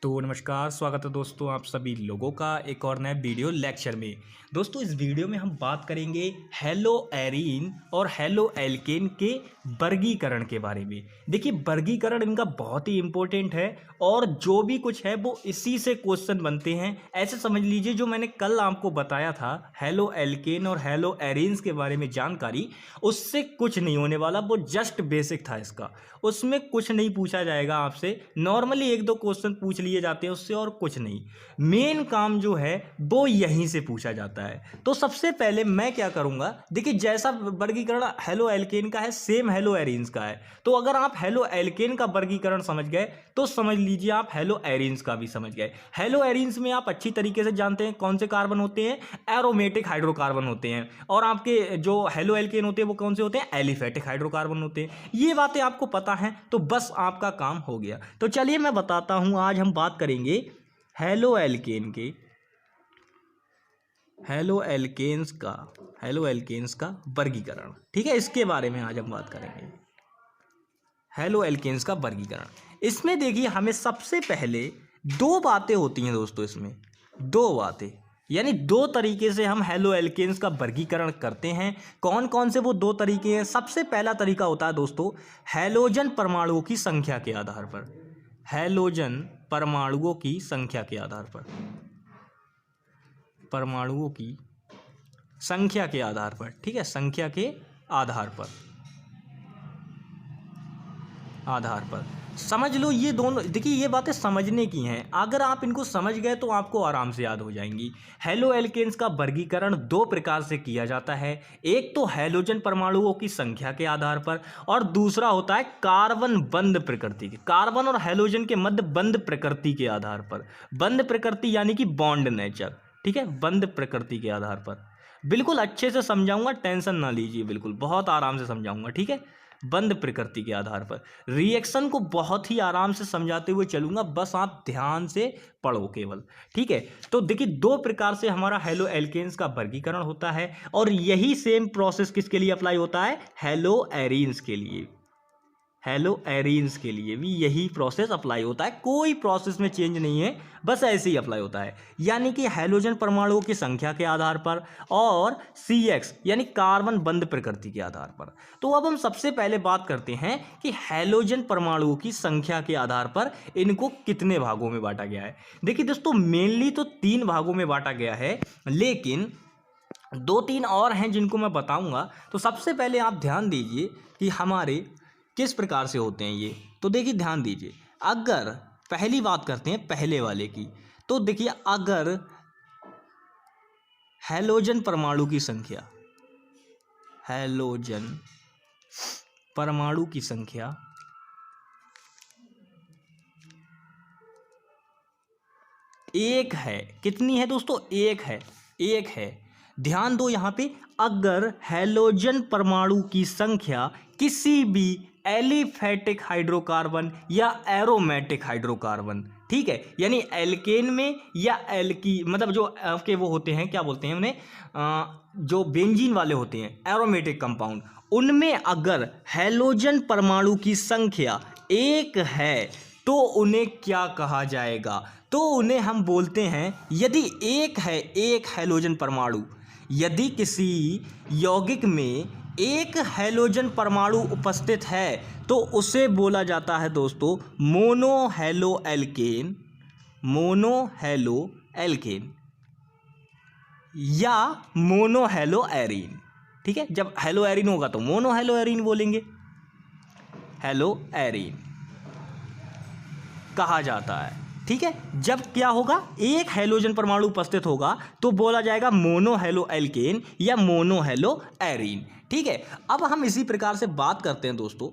तो नमस्कार, स्वागत है दोस्तों आप सभी लोगों का एक और नए वीडियो लेक्चर में। दोस्तों इस वीडियो में हम बात करेंगे हेलो एरीन और हेलो एल्केन के वर्गीकरण के बारे में। देखिए वर्गीकरण इनका बहुत ही इम्पोर्टेंट है और जो भी कुछ है वो इसी से क्वेश्चन बनते हैं। ऐसे समझ लीजिए जो मैंने कल आपको बताया था हेलो एल्केन और हेलो एरीन्स के बारे में जानकारी, उससे कुछ नहीं होने वाला, वो जस्ट बेसिक था इसका। उसमें कुछ नहीं पूछा जाएगा आपसे, नॉर्मली एक दो क्वेश्चन पूछ लिए जाते हैं उससे और कुछ नहीं। मेन काम जो है वो यहीं से पूछा जाता है। तो सबसे पहले मैं क्या करूंगा, देखिए जैसा वर्गीकरण हेलो एल्केन का है सेम हेलो एरीन्स का है। तो अगर आप हेलो एल्केन का वर्गीकरण समझ गए तो समझ लीजिए आप हेलो एरीन्स का भी समझ गए। हेलो एरीन्स में आप अच्छी तरीके से जानते हैं कौन से कार्बन होते हैं, एरोमेटिक हाइड्रोकार्बन होते हैं, और आपके जो हेलो एल्केन होते हैं वो कौन से होते हैं, एलिफेटिक हाइड्रोकार्बन होते हैं। ये बातें आपको पता हैं तो बस आपका काम हो गया। तो चलिए मैं बताता हूं, आज हम बात करेंगे हेलो एल्केन के हेलो एल्केन्स का वर्गीकरण। ठीक है, इसके बारे में आज हम बात करेंगे, हेलो एल्केन्स का वर्गीकरण। इसमें देखिए हमें सबसे पहले दो बातें होती हैं दोस्तों, इसमें दो बातें, यानी दो तरीके से हम हेलो एल्केन्स का वर्गीकरण करते हैं। कौन कौन से वो दो तरीके हैं? सबसे पहला तरीका होता है दोस्तों हैलोजन परमाणुओं की संख्या के आधार पर। हैलोजन परमाणुओं की संख्या के आधार पर, परमाणुओं की संख्या के आधार पर, ठीक है, संख्या के आधार पर समझ लो। ये दोनों देखिए ये बातें समझने की हैं, अगर आप इनको समझ गए तो आपको आराम से याद हो जाएंगी। हेलो एल्केन्स का वर्गीकरण दो प्रकार से किया जाता है, एक तो हैलोजन परमाणुओं की संख्या के आधार पर और दूसरा होता है कार्बन बंध प्रकृति के, कार्बन और हैलोजन के मध्य बंध प्रकृति के आधार पर। बंध प्रकृति यानी कि बॉन्ड नेचर, ठीक है, बंध प्रकृति के आधार पर। बिल्कुल अच्छे से समझाऊंगा, टेंशन ना लीजिए, बिल्कुल बहुत आराम से समझाऊंगा, ठीक है। बंध प्रकृति के आधार पर रिएक्शन को बहुत ही आराम से समझाते हुए चलूंगा, बस आप ध्यान से पढ़ो केवल, ठीक है। तो देखिए दो प्रकार से हमारा हेलो एल्केन्स का वर्गीकरण होता है और यही सेम प्रोसेस किसके लिए अप्लाई होता है, हेलो एरीन्स के लिए। हेलो एरीन्स के लिए भी यही प्रोसेस अप्लाई होता है, कोई प्रोसेस में चेंज नहीं है, बस ऐसे ही अप्लाई होता है। यानी कि हैलोजन परमाणुओं की संख्या के आधार पर और CX यानी कार्बन बंध प्रकृति के आधार पर। तो अब हम सबसे पहले बात करते हैं कि हैलोजन परमाणुओं की संख्या के आधार पर इनको कितने भागों में बांटा गया है। देखिए दोस्तों मेनली तो 3 भागों में बांटा गया है, लेकिन 2-3 और हैं जिनको मैं बताऊंगा। तो सबसे पहले आप ध्यान दीजिए कि हमारे किस प्रकार से होते हैं ये। तो देखिए ध्यान दीजिए, अगर पहली बात करते हैं पहले वाले की, तो देखिए अगर हैलोजन परमाणु की संख्या, हैलोजन परमाणु की संख्या एक है, कितनी है दोस्तों, एक है। ध्यान दो यहाँ पे, अगर हैलोजन परमाणु की संख्या किसी भी एलिफेटिक हाइड्रोकार्बन या एरोमेटिक हाइड्रोकार्बन, ठीक है, यानी एल्केन में या एल्की मतलब जो आपके वो होते हैं, क्या बोलते हैं उन्हें, जो बेंजीन वाले होते हैं एरोमेटिक कंपाउंड, उनमें अगर हैलोजन परमाणु की संख्या एक है तो उन्हें क्या कहा जाएगा, तो उन्हें हम बोलते हैं, यदि एक है, एक हैलोजन परमाणु, यदि किसी यौगिक में एक हैलोजन परमाणु उपस्थित है तो उसे बोला जाता है दोस्तों मोनोहेलो एल्केन, मोनोहेलो एल्केन या मोनोहेलो एरीन, ठीक है। जब हेलो एरीन होगा तो मोनोहेलो एरीन बोलेंगे, हेलो एरीन कहा जाता है, ठीक है। जब क्या होगा, एक हैलोजन परमाणु उपस्थित होगा तो बोला जाएगा मोनोहेलो एल्केन या मोनोहेलो एरीन, ठीक है। अब हम इसी प्रकार से बात करते हैं दोस्तों,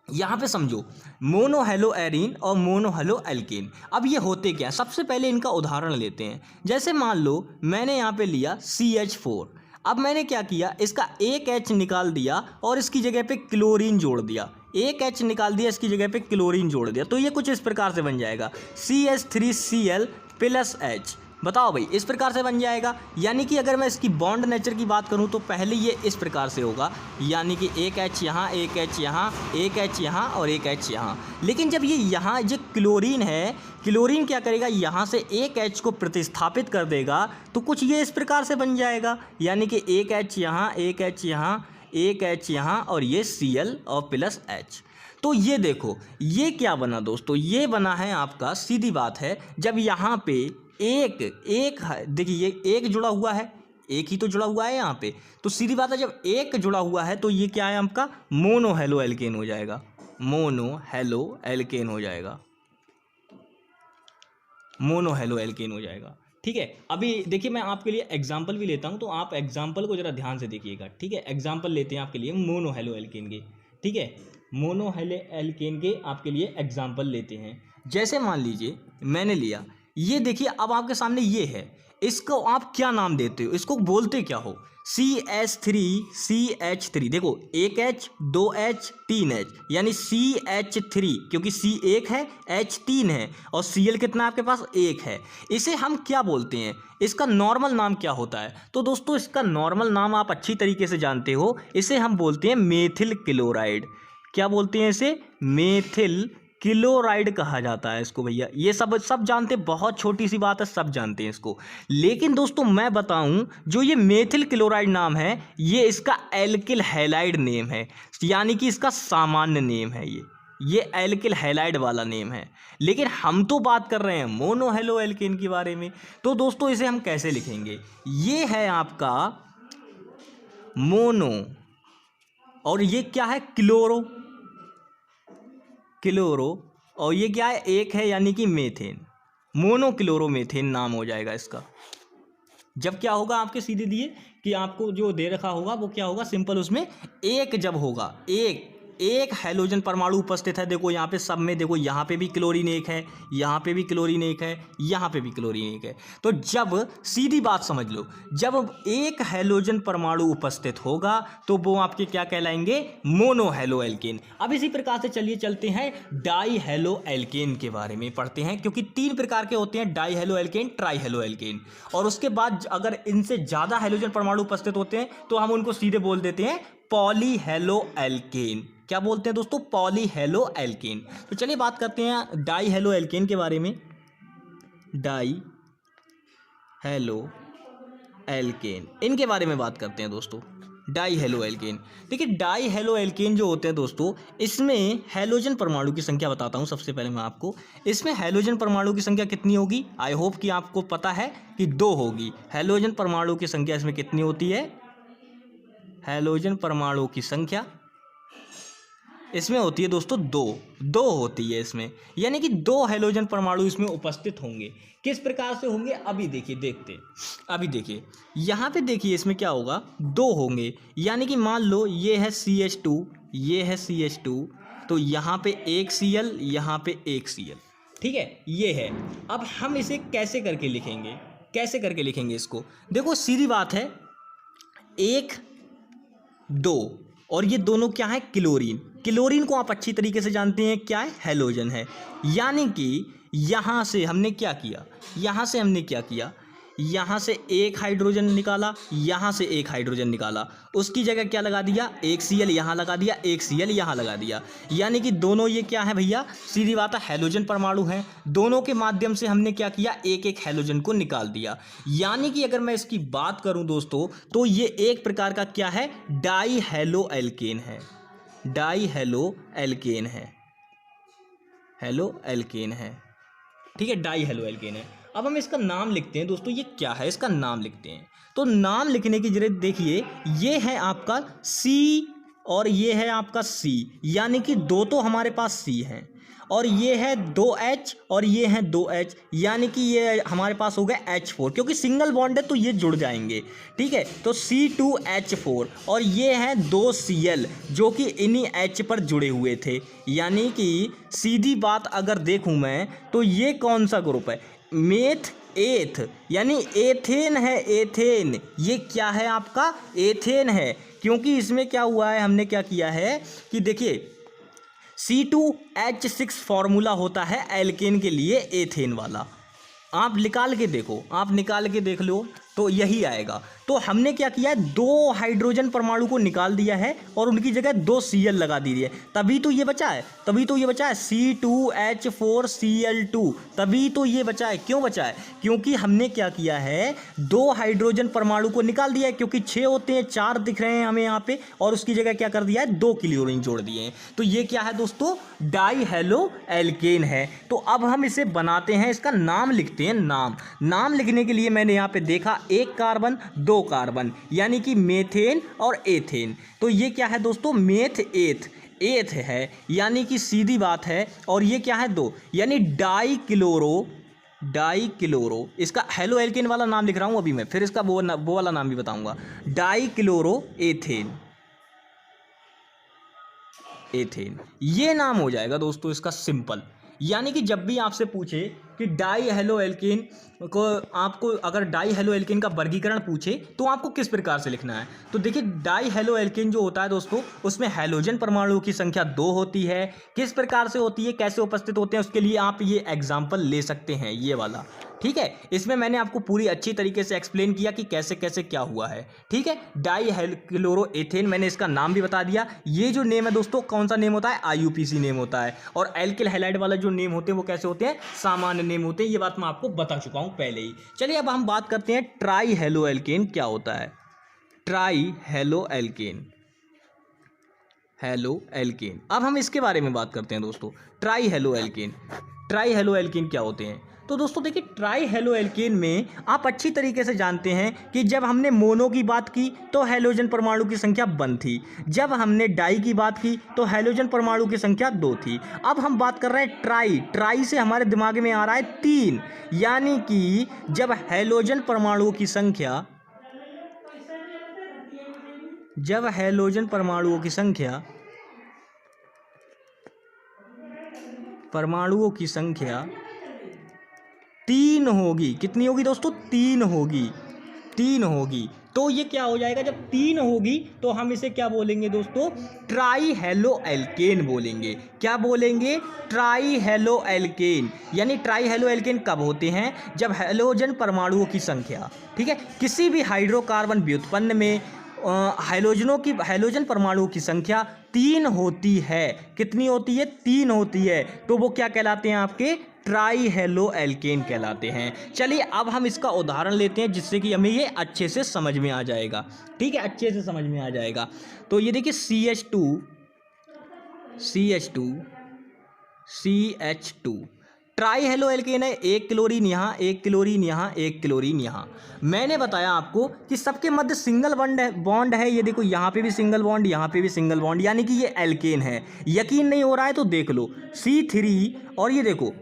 यहाँ पे समझो मोनोहेलो एरीन और मोनोहेलो एल्केन, अब ये होते क्या है। सबसे पहले इनका उदाहरण लेते हैं, जैसे मान लो मैंने यहाँ पे लिया CH4, अब मैंने क्या किया, इसका एक H निकाल दिया और इसकी जगह पे क्लोरीन जोड़ दिया, एक H निकाल दिया इसकी जगह पे क्लोरीन जोड़ दिया, तो ये कुछ इस प्रकार से बन जाएगा CH3Cl + H, बताओ भाई, इस प्रकार से बन जाएगा। यानी कि अगर मैं इसकी बॉन्ड नेचर की बात करूं तो पहले ये इस प्रकार से होगा, यानी कि एक H यहाँ, एक H यहाँ, एक H यहाँ और एक H यहाँ। लेकिन जब ये यहाँ जो क्लोरीन है, क्लोरीन क्या करेगा, यहाँ से एक H को प्रतिस्थापित कर देगा तो कुछ ये इस प्रकार से बन जाएगा, यानी कि एक H यहाँ, एक H यहाँ, एक H यहाँ और ये Cl और प्लस H। तो ये देखो ये क्या बना दोस्तों, ये बना है आपका, सीधी बात है, जब यहाँ पे एक देखिए ये एक जुड़ा हुआ है, एक ही तो जुड़ा हुआ है यहाँ पे, तो सीधी बात है जब एक जुड़ा हुआ है तो ये क्या है आपका मोनो हेलो एल्केन हो जाएगा, मोनो हेलो एल्केन हो जाएगा, मोनो हेलो एल्केन हो जाएगा। ठीक है, अभी देखिए मैं आपके लिए एग्जाम्पल भी लेता हूँ, तो आप एग्जाम्पल को जरा ध्यान से देखिएगा। ठीक है, एग्जाम्पल लेते हैं आपके लिए मोनो हेलो एल्केन के। ठीक है, मोनो हेलो एल्केन के आपके लिए एग्जाम्पल लेते हैं। जैसे मान लीजिए मैंने लिया, ये देखिए अब आपके सामने ये है, इसको आप क्या नाम देते हो, इसको बोलते क्या हो, CH3, देखो एक H, दो H, तीन H, यानी CH3, क्योंकि C एक है, H तीन है और Cl कितना आपके पास एक है। इसे हम क्या बोलते हैं, इसका नॉर्मल नाम क्या होता है? तो दोस्तों इसका नॉर्मल नाम आप अच्छी तरीके से जानते हो, इसे हम बोलते हैं मेथिल क्लोराइड। क्या बोलते हैं इसे? मेथिल क्लोराइड कहा जाता है इसको भैया। ये सब जानते हैं, बहुत छोटी सी बात है, सब जानते हैं इसको। लेकिन दोस्तों मैं बताऊं, जो ये मेथिल क्लोराइड नाम है, ये इसका एल्किल हैलाइड नेम है, यानी कि इसका सामान्य नेम है, ये एल्किल हैलाइड वाला नेम है। लेकिन हम तो बात कर रहे हैं मोनो हेलो एल्केन के बारे में। तो दोस्तों इसे हम कैसे लिखेंगे, ये है आपका मोनो और ये क्या है क्लोरो और ये क्या है एक है, यानी कि मेथेन, मोनोक्लोरोमेथेन नाम हो जाएगा इसका। जब क्या होगा आपके सीधे दिए कि आपको जो दे रखा होगा वो क्या होगा, सिंपल उसमें एक जब होगा, एक हैलोजन परमाणु उपस्थित है। देखो यहाँ पे सब में देखो, यहाँ पे भी क्लोरीन एक है, यहाँ पे भी क्लोरीन एक है, यहाँ पे भी क्लोरीन एक है। तो जब सीधी बात समझ लो, जब एक हैलोजन परमाणु उपस्थित होगा तो वो आपके क्या कहलाएंगे, मोनो हेलो एल्केन। अब इसी प्रकार से चलिए चलते हैं डाई हेलो एल्केन के बारे में पढ़ते हैं, क्योंकि तीन प्रकार के होते हैं, die halo alkane, try halo alkane. और उसके बाद अगर इनसे ज़्यादा हैलोजन परमाणु उपस्थित होते हैं तो हम उनको सीधे बोल देते हैं पॉली हेलो एल्केन। क्या बोलते हैं दोस्तों, पॉली हेलो एल्केन। तो चलिए बात करते हैं डाई हेलो एल्केन के बारे में। डाई हेलो एल्केन, इनके बारे में बात करते हैं दोस्तों। डाई हेलो एल्केन, देखिए डाई हेलो एल्केन जो होते हैं दोस्तों, इसमें हैलोजन परमाणु की संख्या बताता हूं सबसे पहले मैं आपको। इसमें हैलोजन परमाणु की संख्या कितनी होगी, आई होप कि आपको पता है कि 2 होगी। हैलोजन परमाणु की संख्या इसमें कितनी होती है, हैलोजन परमाणु की संख्या इसमें होती है दोस्तों 2 होती है इसमें, यानी कि 2 हैलोजन परमाणु इसमें उपस्थित होंगे। किस प्रकार से होंगे अभी देखिए यहाँ पे देखिए इसमें क्या होगा, 2 होंगे, यानी कि मान लो ये है CH2, ये है CH2, तो यहाँ पे एक Cl, यहाँ पे एक Cl, ठीक है, ये है। अब हम इसे कैसे करके लिखेंगे इसको, देखो सीधी बात है, 1 2 और ये दोनों क्या है, क्लोरीन को आप अच्छी तरीके से जानते हैं क्या है, हैलोजन है। यानी कि यहाँ से हमने क्या किया, यहाँ से एक हाइड्रोजन निकाला, यहाँ से एक हाइड्रोजन निकाला, उसकी जगह क्या लगा दिया, एक Cl यहाँ लगा दिया, एक Cl यहाँ लगा दिया। यानी कि दोनों ये क्या है भैया, सीधी बात है हैलोजन परमाणु हैं, दोनों के माध्यम से हमने क्या किया, एक एक हैलोजन को निकाल दिया। यानी कि अगर मैं इसकी बात करूं दोस्तों, तो ये एक प्रकार का क्या है, डाई हेलो एल्केन है, ठीक है, डाई हेलो एल्केन है। अब हम इसका नाम लिखते हैं दोस्तों, ये क्या है, इसका नाम लिखते हैं। तो नाम लिखने की जरूरत, देखिए ये है आपका C और ये है आपका C, यानी कि 2 तो हमारे पास C हैं, और ये है 2H और ये है 2H, यानी कि ये हमारे पास हो गया H4, क्योंकि सिंगल बॉन्ड है तो ये जुड़ जाएंगे, ठीक है। तो C2H4 और ये है 2Cl जो कि इन्हीं H पर जुड़े हुए थे। यानी कि सीधी बात अगर देखूं मैं, तो ये कौन सा ग्रुप है, एथ, यानी एथेन है, एथेन, ये क्या है आपका, एथेन है। क्योंकि इसमें क्या हुआ है, हमने क्या किया है कि देखिए C2H6 फॉर्मूला होता है एल्केन के लिए, एथेन वाला, आप निकाल के देखो, आप निकाल के देख लो तो यही आएगा। तो हमने क्या किया है, 2 हाइड्रोजन परमाणु को निकाल दिया है और उनकी जगह 2 Cl लगा दी है, तभी तो ये बचा है, तभी तो ये बचा है C2H4Cl2, तभी तो ये बचा है। क्यों बचा है? क्योंकि हमने क्या किया है, 2 हाइड्रोजन परमाणु को निकाल दिया है, क्योंकि 6 होते हैं, 4 दिख रहे हैं हमें यहाँ पे, और उसकी जगह क्या कर दिया है, 2 क्लोरीन जोड़ दिए हैं। तो ये क्या है दोस्तों, डाई हेलो एल्केन है। तो अब हम इसे बनाते हैं, इसका नाम लिखते हैं। नाम लिखने के लिए मैंने यहाँ पे देखा 1 कार्बन 2 कार्बन, यानी कि मेथेन और एथेन। तो ये क्या है दोस्तों, मेथ एथ है, यानी कि सीधी बात है। और ये क्या है, 2, यानी डाई क्लोरो, इसका हेलो एल्केन वाला नाम लिख रहा हूँ अभी मैं, फिर इसका वो वाला नाम भी बताऊंगा, डाई क्लोरो एथेन, ये नाम हो जाएगा दोस्तों इसका सिंपल। यानी कि जब भी आपसे पूछे कि डाई हेलो एल्केन को, आपको अगर डाई हेलो एल्केन का वर्गीकरण पूछे तो आपको किस प्रकार से लिखना है, तो देखिए डाई हेलो एल्केन जो होता है दोस्तों, उसमें हैलोजन परमाणुओं की संख्या 2 होती है। किस प्रकार से होती है, कैसे उपस्थित होते हैं, उसके लिए आप ये एग्जाम्पल ले सकते हैं, ये वाला। ठीक है, इसमें मैंने आपको पूरी अच्छी तरीके से एक्सप्लेन किया कि कैसे कैसे क्या हुआ है। ठीक है, डाई क्लोरो एथेन, मैंने इसका नाम भी बता दिया। ये जो नेम है दोस्तों, कौन सा नेम होता है, IUPAC नेम होता है। और एल्किल हैलाइड वाला जो नेम होते हैं वो कैसे होते हैं, सामान्य नेम होते हैं। ये बात मैं आपको बता चुका हूं पहले ही। चलिए अब हम बात करते हैं ट्राई हेलो एल्केन क्या होता है। ट्राई हेलो एल्केन, अब हम इसके बारे में बात करते हैं दोस्तों। ट्राई हेलो एल्केन क्या होते हैं। तो दोस्तों देखिए, ट्राई हेलो एल्केन में आप अच्छी तरीके से जानते हैं कि जब हमने मोनो की बात की तो हैलोजन परमाणु की संख्या 1 थी, जब हमने डाई की बात की तो हैलोजन परमाणु की संख्या 2 थी। अब हम बात कर रहे हैं ट्राई से हमारे दिमाग में आ रहा है 3, यानी कि जब हैलोजन परमाणुओं की संख्या तीन होगी। कितनी होगी दोस्तों, 3 होगी। तो ये क्या हो जाएगा, जब 3 होगी तो हम इसे क्या बोलेंगे दोस्तों, ट्राई हेलो एल्केन बोलेंगे। क्या बोलेंगे, ट्राई हेलो एल्केन। यानी ट्राई हेलो एल्केन कब होते हैं, जब हैलोजन परमाणुओं की संख्या, ठीक है, किसी भी हाइड्रोकार्बन व्युत्पन्न में हैलोजन परमाणुओं की संख्या 3 होती है। कितनी होती है, 3 होती है। तो वो क्या कहलाते हैं, आपके ट्राई हेलो एल्केन कहलाते हैं। चलिए अब हम इसका उदाहरण लेते हैं जिससे कि हमें ये अच्छे से समझ में आ जाएगा। ठीक है, अच्छे से समझ में आ जाएगा। तो ये देखिए CH2 ट्राई हेलो एल्केन है, 1 क्लोरीन यहाँ, 1 क्लोरीन यहाँ, 1 क्लोरीन यहाँ। मैंने बताया आपको कि सबके मध्य सिंगल बॉन्ड है। ये देखो यहाँ पे भी सिंगल बॉन्ड, यहाँ पे भी सिंगल बॉन्ड, यानी कि ये एल्केन है। यकीन नहीं हो रहा है तो देख लो, C3, और ये देखो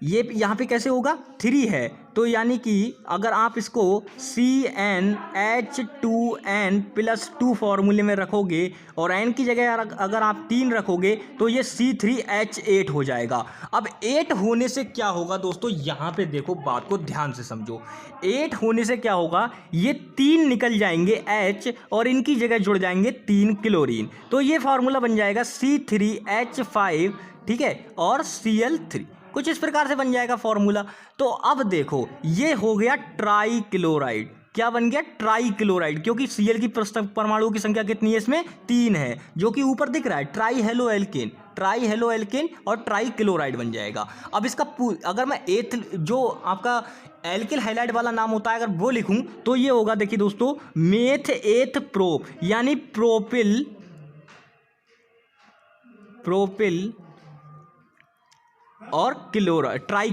ये यहाँ पे कैसे होगा, 3 है। तो यानी कि अगर आप इसको CnH2n+2 फॉर्मूले में रखोगे और n की जगह अगर आप 3 रखोगे तो ये C3H8 हो जाएगा। अब 8 होने से क्या होगा दोस्तों, यहाँ पे देखो, बात को ध्यान से समझो। 8 होने से क्या होगा, ये 3 निकल जाएंगे H और इनकी जगह जुड़ जाएंगे 3 क्लोरीन। तो ये फार्मूला बन जाएगा C3H5, ठीक है, और Cl3, कुछ इस प्रकार से बन जाएगा फॉर्मूला। तो अब देखो ये हो गया ट्राई क्लोराइड। क्या बन गया, ट्राई क्लोराइड, क्योंकि Cl की परमाणुओं की संख्या कितनी है, इसमें 3 है, जो कि ऊपर दिख रहा है। ट्राई हेलो एल्केन और ट्राई क्लोराइड बन जाएगा। अब इसका अगर मैं जो आपका एल्किल हाइलाइड वाला नाम होता है अगर वो लिखूं तो ये होगा, देखिए दोस्तों, मेथ एथ प्रोप, यानी प्रोपिल और ट्राई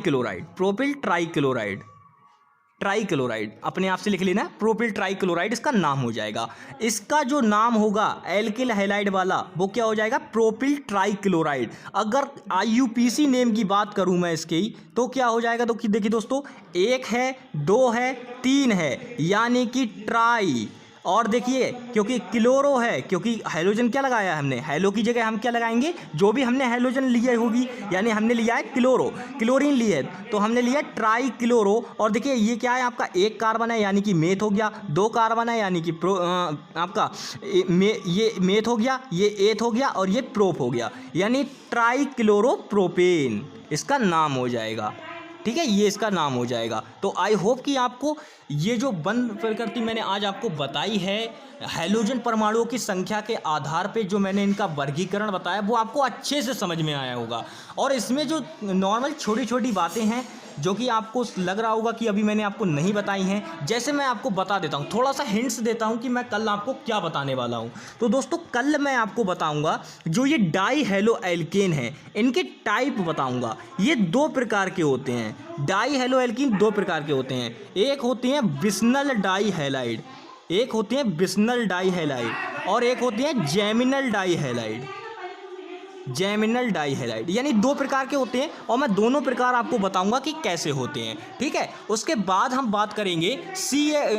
क्लोराइड अपने आप से लिख लेना, प्रोपिल ट्राई क्लोराइड इसका नाम हो जाएगा। इसका जो नाम होगा एल्किल हैलाइड वाला वो क्या हो जाएगा, प्रोपिल ट्राई क्लोराइड। अगर IUPAC नेम की बात करूं मैं इसके ही तो क्या हो जाएगा, तो देखिए दोस्तों, 1 है, 2 है, 3 है, यानी कि ट्राई। और देखिए क्योंकि क्लोरो है, क्योंकि हाइड्रोजन क्या लगाया है हमने, हेलो की जगह हम क्या लगाएंगे, जो भी हमने हाइड्रोजन लिया होगी, यानी हमने लिया है क्लोरीन लिया है तो हमने लिया ट्राई क्लोरो। और देखिए ये क्या है, आपका 1 कार्बन है यानी कि मेथ हो गया, 2 कार्बन है यानी कि आपका ये मेथ हो गया, ये एथ हो गया और ये प्रोप हो गया, यानी ट्राई क्लोरो प्रोपेन इसका नाम हो जाएगा। ठीक है, ये इसका नाम हो जाएगा। तो आई होप कि आपको ये जो बंद प्रकृति मैंने आज आपको बताई है, हैलोजन परमाणुओं की संख्या के आधार पे जो मैंने इनका वर्गीकरण बताया, वो आपको अच्छे से समझ में आया होगा। और इसमें जो नॉर्मल छोटी छोटी बातें हैं जो कि आपको लग रहा होगा कि अभी मैंने आपको नहीं बताई हैं, जैसे मैं आपको बता देता हूँ, थोड़ा सा हिंट्स देता हूँ कि मैं कल आपको क्या बताने वाला हूँ। तो दोस्तों कल मैं आपको बताऊँगा जो ये डाई हैलो एल्केन है, इनके टाइप बताऊँगा। ये दो प्रकार के होते हैं, डाई हैलो एल्कीन दो प्रकार के होते हैं। एक होती हैं बिस्नल डाई हैलाइड, एक होती हैं बिस्नल डाई हैलाइड, और एक होती हैं geminal di halide. Geminal di halide यानी दो प्रकार के होते हैं, और मैं दोनों प्रकार आपको बताऊंगा कि कैसे होते हैं। ठीक है, उसके बाद हम बात करेंगे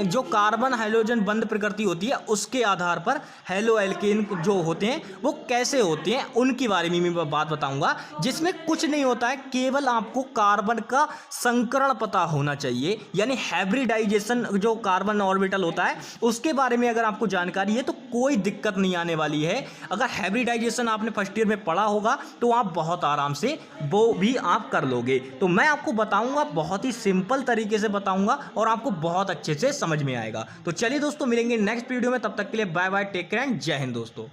जो कार्बन हाइड्रोजन बंद प्रकृति होती है, उसके आधार पर हैलो एल्केन जो होते हैं वो कैसे होते हैं, उनके बारे में मैं बात बताऊंगा। जिसमें कुछ नहीं होता है, केवल आपको कार्बन का संकरण पता होना चाहिए, यानी हाइब्रिडाइजेशन जो कार्बन ऑर्बिटल होता है उसके बारे में अगर आपको जानकारी है तो कोई दिक्कत नहीं आने वाली है। अगर हाइब्रिडाइजेशन आपने फर्स्ट ईयर में पढ़ा होगा तो आप बहुत आराम से वो भी आप कर लोगे। तो मैं आपको बताऊंगा, बहुत ही सिंपल तरीके से बताऊंगा और आपको बहुत अच्छे से समझ में आएगा। तो चलिए दोस्तों, मिलेंगे नेक्स्ट वीडियो में, तब तक के लिए bye bye, take care and Jai Hind दोस्तों।